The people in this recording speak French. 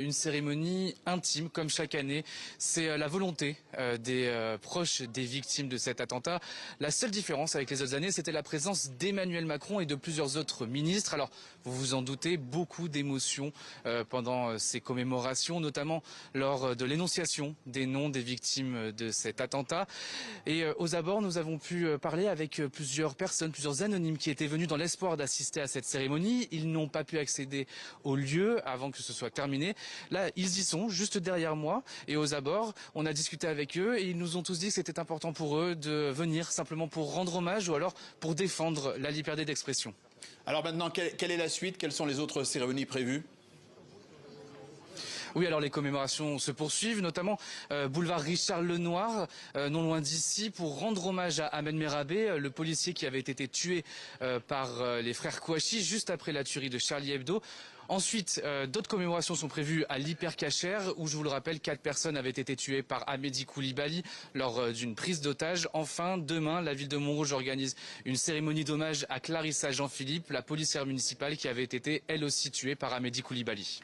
Une cérémonie intime, comme chaque année. C'est la volonté des proches des victimes de cet attentat. La seule différence avec les autres années, c'était la présence d'Emmanuel Macron et de plusieurs autres ministres. Alors, vous vous en doutez, beaucoup d'émotions pendant ces commémorations, notamment lors de l'énonciation des noms des victimes de cet attentat. Et aux abords, nous avons pu parler avec plusieurs personnes, plusieurs anonymes qui étaient venus dans l'espoir d'assister à cette cérémonie. Ils n'ont pas pu accéder au lieu avant que ce soit terminé. Là, ils y sont, juste derrière moi, et aux abords. On a discuté avec eux et ils nous ont tous dit que c'était important pour eux de venir simplement pour rendre hommage ou alors pour défendre la liberté d'expression. Alors maintenant, quelle est la suite? Quelles sont les autres cérémonies prévues? Oui, alors les commémorations se poursuivent, notamment boulevard Richard Lenoir, non loin d'ici, pour rendre hommage à Ahmed Merabé, le policier qui avait été tué par les frères Kouachi juste après la tuerie de Charlie Hebdo. Ensuite, d'autres commémorations sont prévues à l'Hypercacher, où, je vous le rappelle, 4 personnes avaient été tuées par Amédi Koulibaly lors d'une prise d'otage. Enfin, demain, la ville de Montrouge organise une cérémonie d'hommage à Clarissa Jean-Philippe, la policière municipale qui avait été elle aussi tuée par Amédi Koulibaly.